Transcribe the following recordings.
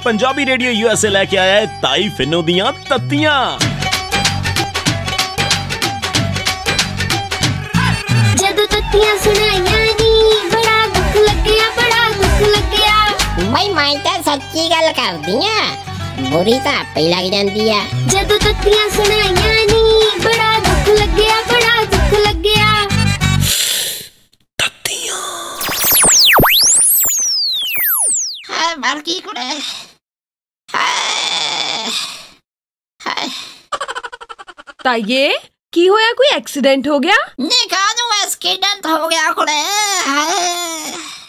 Punjabi radio USA लेके आया है ताई फिनो दियां तत्तियां। जदों तत्तियां सुनाइयां नी बड़ा दुख लग्या, बड़ा दुख लग्या। भाई मैं तो सच्ची गल करदी आ, बुरी तो आपे लग जांदी आ। जदों तत्तियां सुनाइयां नी बड़ा दुख लग्या, बड़ा दुख लग्या। मर की कुड़े ताइये की होया, कोई एक्सीडेंट हो गया? निकानू एक्सीडेंट हो गया कुड़े।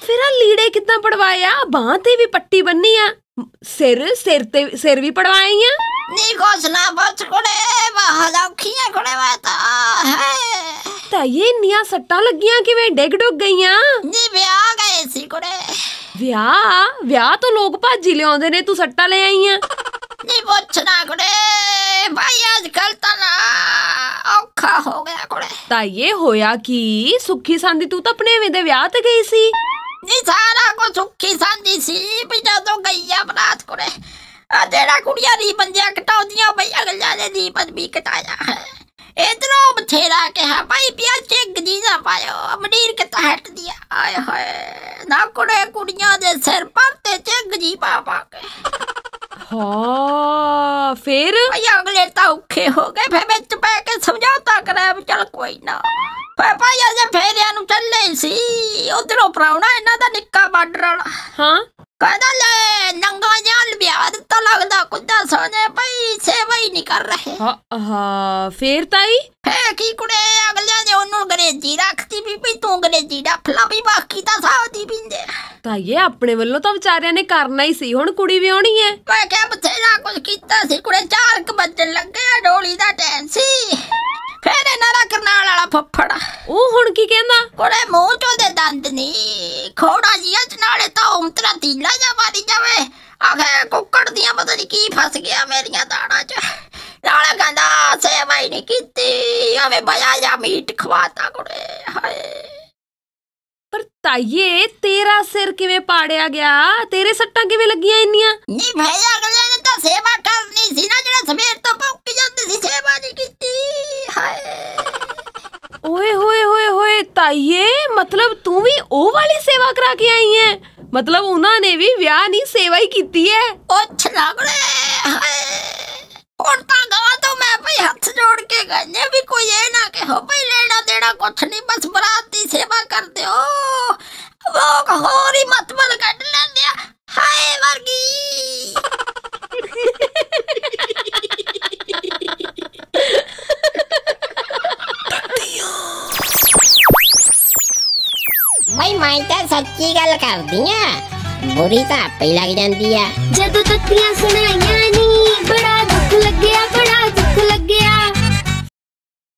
फिर लीड़े कितना पड़वाया? बांह ते भी पट्टी बन्नी आ, सिर भी पड़वाई आ। नी कुछ ना बच कुड़े, बहुत औखियां कुड़े वाता। ताइये इन्नियां सट्टां लगियां किवें डिग डुग गईयां? नी ब्याह गए सी कुड़े। ਵਿਆਹ तो लोग भाजी लियाउंदे ने, तू सट्टा ले आई आ। नी पुछना कुड़े भाई, आजकल तो ना औखा हो गया कुड़े। ताइये होया की? सुखी सांदी तू तो अपने दे विआह ते गई सी। नी सारा को सुखी सांदी सी, भी जदों गई आ बरात कुड़े जेड़ा कुड़ियां रीबन जिहा कटाउंदियां पई अगलियां ने रीबन भी कटाया है। इधरों बथेरा कहा भाई पिया चिग जी ना पायो, अमरीर के तहट दिया। आए हाय ना कुड़े कुड़ियां दे सिर पर ते चिग जी पा पा के। हाँ फिर अगले तो औखे हो गए, फिर बिच पै के समझौता करे चल कोई ना। फिर भाई अजे फेरिया नूं चले सी, उधरों प्राहुणा इन्हां दा निक्का बार्डर वाला। हाँ कहदा ले नंगा जाल ब्याह दित्ता, लगदा कुत्ता सोने भाई सेवा ही नहीं कर रहे। हाँ फिर ताई है की कुड़े अगले ने ओनू अंग्रेजी रखती भी तू अंग्रेजी डफला भी, बाकी तो सावधी पींदे। ताइये अपने वल्लों तो बेचारियां ने करना ही सी, हुण कुड़ी विआहणी है। मैं क्या बथेरा कुछ कीता सी कुड़े, 4 बजन लगे डोली दा टाइम सी। फिर इन्हां दा करनाल वाला फफड़ा ਉਹ ਹੁਣ ਕੀ ਕਹਿੰਦਾ? ਕੁੜੇ ਮੂੰਹ ਚੋਂ ਦੇ ਦੰਦ ਨਹੀਂ ਖੋੜਾ ਜੀਆਂ ਚ, ਨਾਲੇ ਤਾਂ ਉਂਤਰਾ ਤੀਲਾ ਜਾ ਮਾਰੀ ਜਾਵੇ। ਆਖੇ ਕੁੱਕੜ ਦੀਆਂ ਪਤਾ ਨਹੀਂ ਕੀ ਫਸ ਗਿਆ ਮੇਰੀਆਂ ਦਾੜਾਂ ਚ। ਨਾਲੇ ਕਹਿੰਦਾ ਸੇਵਾ ਹੀ ਨਹੀਂ ਕੀਤੀ, ਆਵੇ ਬਇਆ ਜਾਂ ਮੀਟ ਖਵਾਤਾ ਕੁੜੇ। ਹਾਏ ਪਰ ਤਾਈਏ ਤੇਰਾ ਸਿਰ ਕਿਵੇਂ ਪਾੜਿਆ ਗਿਆ? ਤੇਰੇ ਸੱਟਾਂ ਕਿਵੇਂ ਲੱਗੀਆਂ ਇੰਨੀਆਂ? ਨਹੀਂ ਭਾਈ ਅਗਲੇ ਨੇ ਤਾਂ ਸੇਵਾ ਕਰਨੀ ਸੀ ਨਾ, ਜਿਹੜਾ ਸਵੇਰ ਤੋਂ ਭੌਂਕੀ ਜਾਂਦੇ ਸੀ, ਸੇਵਾ ਨਹੀਂ ਕੀਤੀ। ਹਾਏ ओए होए होए होए ताइये, मतलब तू भी ओ वाली सेवा करा के आई है? मतलब उन्होंने भी ब्याह नहीं सेवा ही की है। और तो मैं भाई हाथ जोड़ के गए भी, कोई ये ना कहो भाई लेना देना कुछ नहीं, बस बरात की सेवा कर दो। वो होर ही मतबल कट लेंदे। हाय वर्गी भाई मैं तो सच्ची गल करदी आ, बुरी तो आपे लग जांदी आ। जदों तत्तियां सुनाइयां नी बड़ा